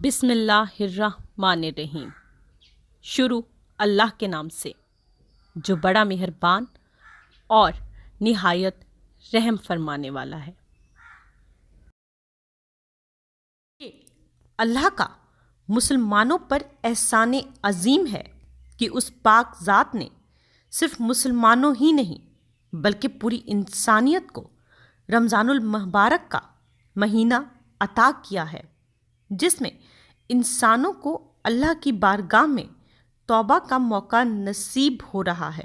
بسم اللہ الرحمن الرحیم۔ شروع اللہ کے نام سے جو بڑا مہربان اور نہایت رحم فرمانے والا ہے۔ یہ اللہ کا مسلمانوں پر احسان عظیم ہے کہ اس پاک ذات نے صرف مسلمانوں ہی نہیں بلکہ پوری انسانیت کو رمضان المبارک کا مہینہ عطا کیا ہے، جس میں انسانوں کو اللہ کی بارگاہ میں توبہ کا موقع نصیب ہو رہا ہے،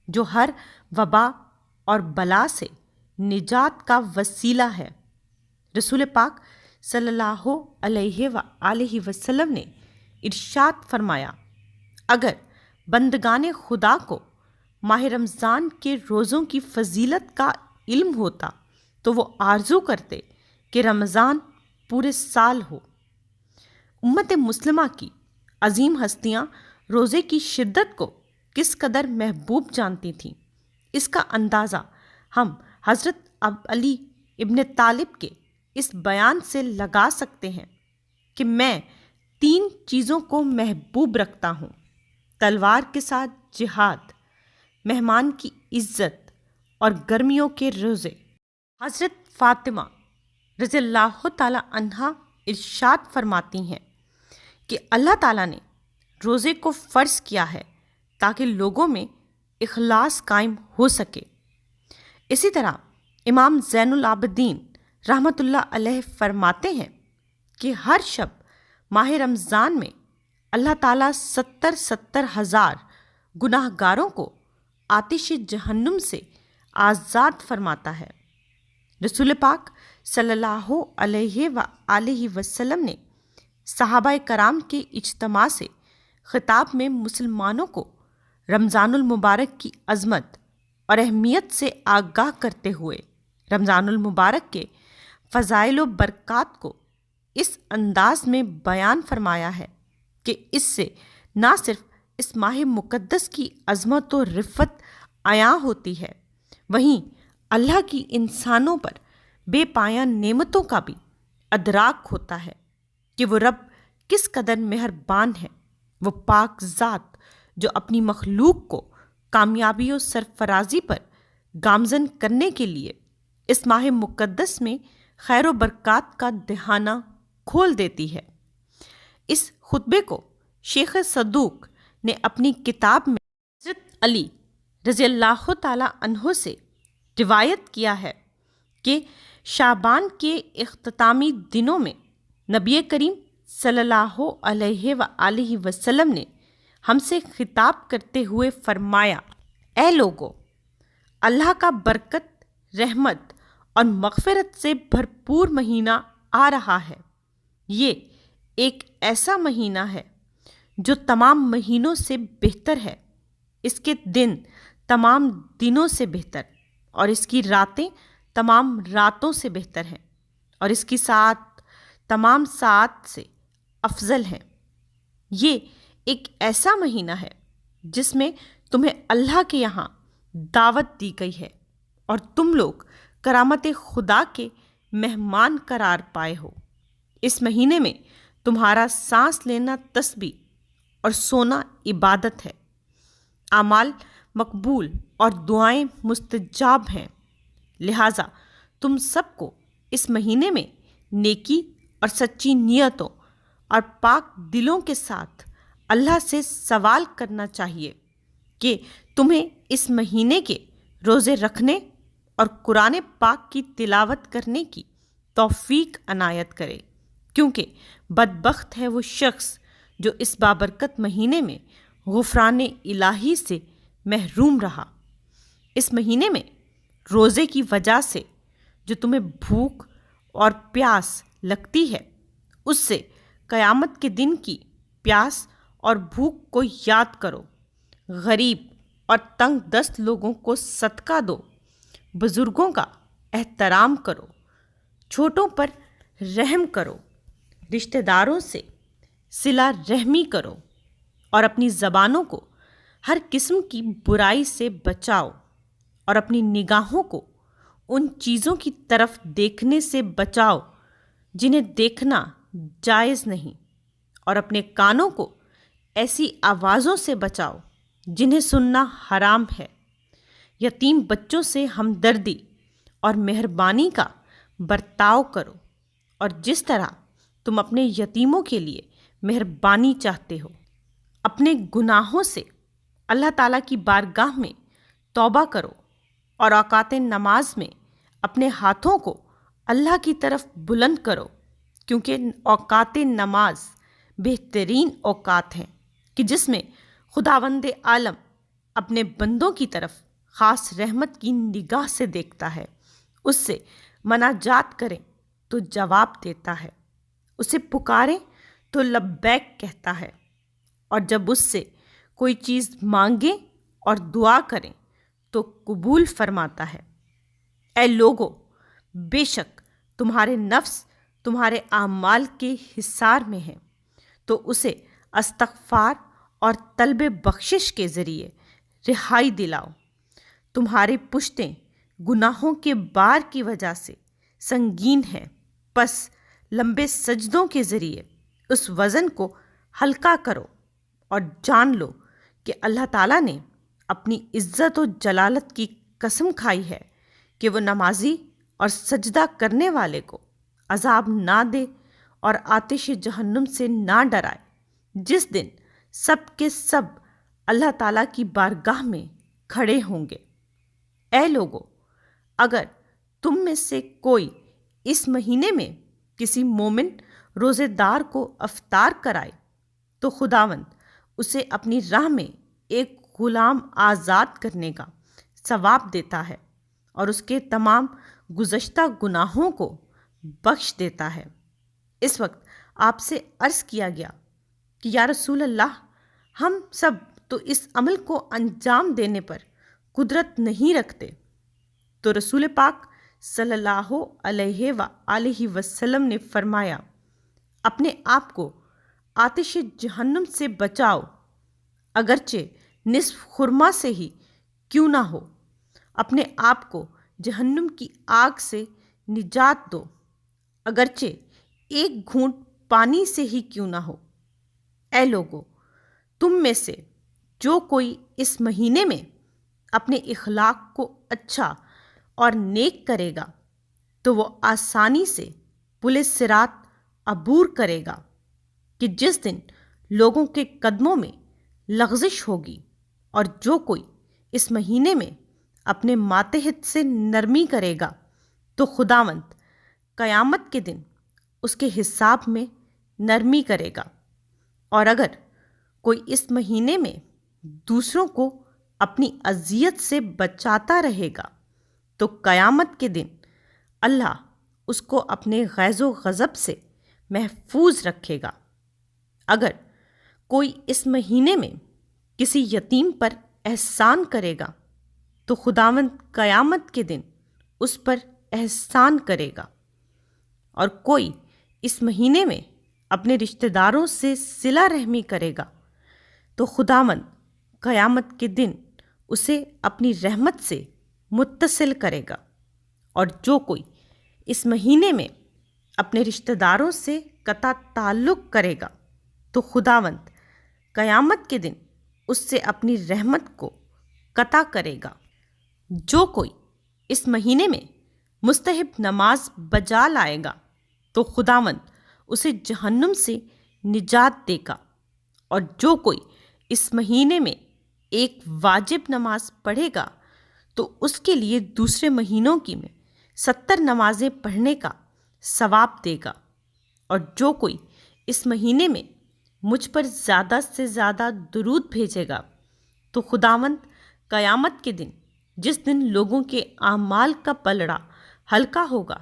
جو ہر وبا اور بلا سے نجات کا وسیلہ ہے۔ رسول پاک صلی اللہ علیہ وآلہ وسلم نے ارشاد فرمایا، اگر بندگان خدا کو ماہ رمضان کے روزوں کی فضیلت کا علم ہوتا تو وہ آرزو کرتے کہ رمضان پورے سال ہو۔ امت مسلمہ کی عظیم ہستیاں روزے کی شدت کو کس قدر محبوب جانتی تھیں، اس کا اندازہ ہم حضرت علی ابن طالب کے اس بیان سے لگا سکتے ہیں کہ میں 3 چیزوں کو محبوب رکھتا ہوں: تلوار کے ساتھ جہاد، مہمان کی عزت اور گرمیوں کے روزے۔ حضرت فاطمہ رضی اللہ تعالی عنہا ارشاد فرماتی ہیں کہ اللہ تعالیٰ نے روزے کو فرض کیا ہے تاکہ لوگوں میں اخلاص قائم ہو سکے۔ اسی طرح امام زین العابدین رحمۃ اللہ علیہ فرماتے ہیں کہ ہر شب ماہ رمضان میں اللہ تعالیٰ 70 ہزار گناہ گاروں کو آتش جہنم سے آزاد فرماتا ہے۔ رسول پاک صلی اللہ علیہ وآلہ وسلم نے صحابہ کرام کے اجتماع سے خطاب میں مسلمانوں کو رمضان المبارک کی عظمت اور اہمیت سے آگاہ کرتے ہوئے رمضان المبارک کے فضائل و برکات کو اس انداز میں بیان فرمایا ہے کہ اس سے نہ صرف اس ماہ مقدس کی عظمت و رفعت عیاں ہوتی ہے، وہیں اللہ کی انسانوں پر بے پایاں نعمتوں کا بھی ادراک ہوتا ہے کہ وہ رب کس قدر مہربان ہے۔ وہ پاک ذات جو اپنی مخلوق کو کامیابی و سرفرازی پر گامزن کرنے کے لیے اس ماہ مقدس میں خیر و برکات کا دہانہ کھول دیتی ہے۔ اس خطبے کو شیخ صدوق نے اپنی کتاب میں حضرت علی رضی اللہ تعالی عنہ سے روایت کیا ہے کہ شعبان کے اختتامی دنوں میں نبی کریم صلی اللہ علیہ وآلہ وسلم نے ہم سے خطاب کرتے ہوئے فرمایا، اے لوگو، اللہ کا برکت، رحمت اور مغفرت سے بھرپور مہینہ آ رہا ہے۔ یہ ایک ایسا مہینہ ہے جو تمام مہینوں سے بہتر ہے، اس کے دن تمام دنوں سے بہتر اور اس کی راتیں تمام راتوں سے بہتر ہیں اور اس کی ساعت تمام ساعت سے افضل ہیں۔ یہ ایک ایسا مہینہ ہے جس میں تمہیں اللہ کے یہاں دعوت دی گئی ہے اور تم لوگ کرامت خدا کے مہمان قرار پائے ہو۔ اس مہینے میں تمہارا سانس لینا تسبیح اور سونا عبادت ہے، اعمال مقبول اور دعائیں مستجاب ہیں، لہٰذا تم سب کو اس مہینے میں نیکی اور سچی نیتوں اور پاک دلوں کے ساتھ اللہ سے سوال کرنا چاہیے کہ تمہیں اس مہینے کے روزے رکھنے اور قرآن پاک کی تلاوت کرنے کی توفیق عنایت کرے، کیونکہ بدبخت ہے وہ شخص جو اس بابرکت مہینے میں غفران الہی سے محروم رہا۔ اس مہینے میں روزے کی وجہ سے جو تمہیں بھوک اور پیاس لگتی ہے، اس سے قیامت کے دن کی پیاس اور بھوک کو یاد کرو، غریب اور تنگ دست لوگوں کو صدقہ دو، بزرگوں کا احترام کرو، چھوٹوں پر رحم کرو، رشتہ داروں سے صلہ رحمی کرو اور اپنی زبانوں کو ہر قسم کی برائی سے بچاؤ اور اپنی نگاہوں کو ان چیزوں کی طرف دیکھنے سے بچاؤ جنہیں دیکھنا جائز نہیں، اور اپنے کانوں کو ایسی آوازوں سے بچاؤ جنہیں سننا حرام ہے۔ یتیم بچوں سے ہمدردی اور مہربانی کا برتاؤ کرو، اور جس طرح تم اپنے یتیموں کے لیے مہربانی چاہتے ہو۔ اپنے گناہوں سے اللہ تعالیٰ کی بارگاہ میں توبہ کرو، اور اوقات نماز میں اپنے ہاتھوں کو اللہ کی طرف بلند کرو، کیونکہ اوقات نماز بہترین اوقات ہیں کہ جس میں خداوند عالم اپنے بندوں کی طرف خاص رحمت کی نگاہ سے دیکھتا ہے۔ اس سے مناجات کریں تو جواب دیتا ہے، اسے پکاریں تو لبیک کہتا ہے، اور جب اس سے کوئی چیز مانگیں اور دعا کریں تو قبول فرماتا ہے۔ اے لوگو، بے شک تمہارے نفس تمہارے اعمال کے حصار میں ہیں، تو اسے استغفار اور طلب بخشش کے ذریعے رہائی دلاؤ۔ تمہاری پشتیں گناہوں کے بار کی وجہ سے سنگین ہیں، پس لمبے سجدوں کے ذریعے اس وزن کو ہلکا کرو، اور جان لو کہ اللہ تعالیٰ نے اپنی عزت و جلالت کی قسم کھائی ہے کہ وہ نمازی اور سجدہ کرنے والے کو عذاب نہ دے اور آتش جہنم سے نہ ڈرائے، جس دن سب کے سب اللہ تعالیٰ کی بارگاہ میں کھڑے ہوں گے۔ اے لوگو، اگر تم میں سے کوئی اس مہینے میں کسی مومن روزے دار کو افطار کرائے تو خداوند اسے اپنی راہ میں ایک غلام آزاد کرنے کا ثواب دیتا ہے، اور اس کے تمام گزشتہ گناہوں کو بخش دیتا ہے۔ اس وقت آپ سے عرض کیا گیا کہ یا رسول اللہ، ہم سب تو اس عمل کو انجام دینے پر قدرت نہیں رکھتے۔ تو رسول پاک صلی اللہ علیہ وآلہ وسلم نے فرمایا، اپنے آپ کو آتش جہنم سے بچاؤ، اگرچہ نصف خرما سے ہی کیوں نہ ہو۔ اپنے آپ کو جہنم کی آگ سے نجات دو، اگرچہ ایک گھونٹ پانی سے ہی کیوں نہ ہو۔ اے لوگو، تم میں سے جو کوئی اس مہینے میں اپنے اخلاق کو اچھا اور نیک کرے گا تو وہ آسانی سے پل صراط عبور کرے گا، کہ جس دن لوگوں کے قدموں میں لغزش ہوگی۔ اور جو کوئی اس مہینے میں اپنے ماتحت سے نرمی کرے گا تو خداوند قیامت کے دن اس کے حساب میں نرمی کرے گا۔ اور اگر کوئی اس مہینے میں دوسروں کو اپنی اذیت سے بچاتا رہے گا تو قیامت کے دن اللہ اس کو اپنے غیظ و غضب سے محفوظ رکھے گا۔ اگر کوئی اس مہینے میں کسی یتیم پر احسان کرے گا تو خداوند قیامت کے دن اس پر احسان کرے گا۔ اور کوئی اس مہینے میں اپنے رشتہ داروں سے صلہ رحمی کرے گا تو خداوند قیامت کے دن اسے اپنی رحمت سے متصل کرے گا۔ اور جو کوئی اس مہینے میں اپنے رشتہ داروں سے قطع تعلق کرے گا تو خداوند قیامت کے دن اس سے اپنی رحمت کو قطع کرے گا۔ جو کوئی اس مہینے میں مستحب نماز بجا لائے گا تو خداوند اسے جہنم سے نجات دے گا۔ اور جو کوئی اس مہینے میں ایک واجب نماز پڑھے گا تو اس کے لیے دوسرے مہینوں کی میں 70 نمازیں پڑھنے کا ثواب دے گا۔ اور جو کوئی اس مہینے میں مجھ پر زیادہ سے زیادہ درود بھیجے گا تو خداوند قیامت کے دن، جس دن لوگوں کے اعمال کا پلڑا ہلکا ہوگا،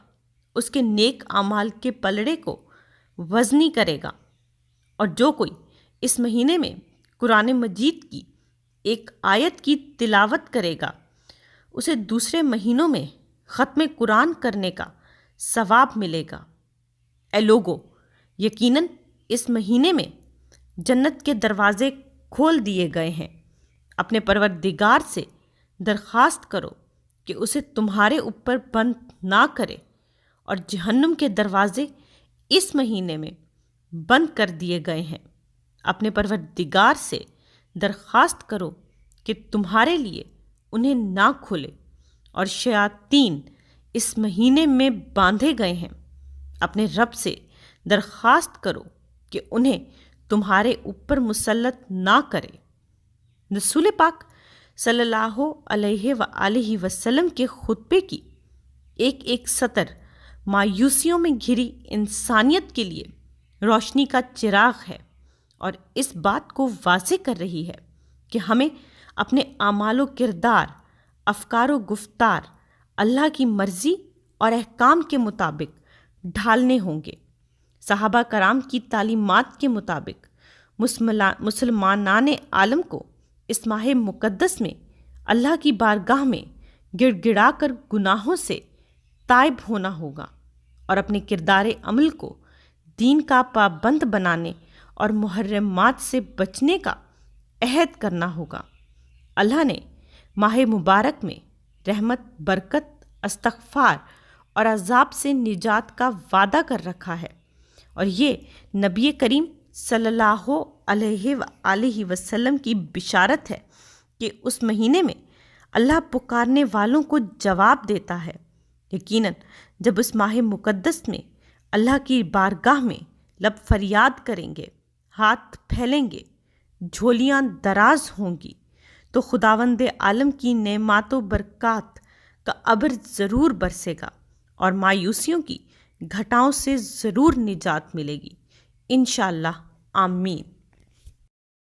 اس کے نیک اعمال کے پلڑے کو وزنی کرے گا۔ اور جو کوئی اس مہینے میں قرآن مجید کی ایک آیت کی تلاوت کرے گا، اسے دوسرے مہینوں میں ختم قرآن کرنے کا ثواب ملے گا۔ اے لوگو، یقیناً اس مہینے میں جنت کے دروازے کھول دیے گئے ہیں۔ اپنے پروردگار سے درخواست کرو کہ اسے تمہارے اوپر بند نہ کرے، اور جہنم کے دروازے اس مہینے میں بند کر دیے گئے ہیں۔ اپنے پروردگار سے درخواست کرو کہ تمہارے لیے انہیں نہ کھولے، اور شیاطین اس مہینے میں باندھے گئے ہیں۔ اپنے رب سے درخواست کرو کہ انہیں تمہارے اوپر مسلط نہ کرے۔ رسول پاک صلی اللہ علیہ وآلہ وسلم کے خطبے کی ایک ایک سطر مایوسیوں میں گھری انسانیت کے لیے روشنی کا چراغ ہے، اور اس بات کو واضح کر رہی ہے کہ ہمیں اپنے اعمال و کردار، افکار و گفتار اللہ کی مرضی اور احکام کے مطابق ڈھالنے ہوں گے۔ صحابہ کرام کی تعلیمات کے مطابق مسلمانان عالم کو اس ماہ مقدس میں اللہ کی بارگاہ میں گڑ گڑا کر گناہوں سے تائب ہونا ہوگا، اور اپنے کردار عمل کو دین کا پابند بنانے اور محرمات سے بچنے کا عہد کرنا ہوگا۔ اللہ نے ماہ مبارک میں رحمت، برکت، استغفار اور عذاب سے نجات کا وعدہ کر رکھا ہے، اور یہ نبی کریم صلی اللہ علیہ وآلہ وسلم کی بشارت ہے کہ اس مہینے میں اللہ پکارنے والوں کو جواب دیتا ہے۔ یقیناً جب اس ماہ مقدس میں اللہ کی بارگاہ میں لب فریاد کریں گے، ہاتھ پھیلیں گے، جھولیاں دراز ہوں گی، تو خداوند عالم کی نعمات و برکات کا ابر ضرور برسے گا، اور مایوسیوں کی گھٹاؤں سے ضرور نجات ملے گی، انشاءاللہ۔ آمین۔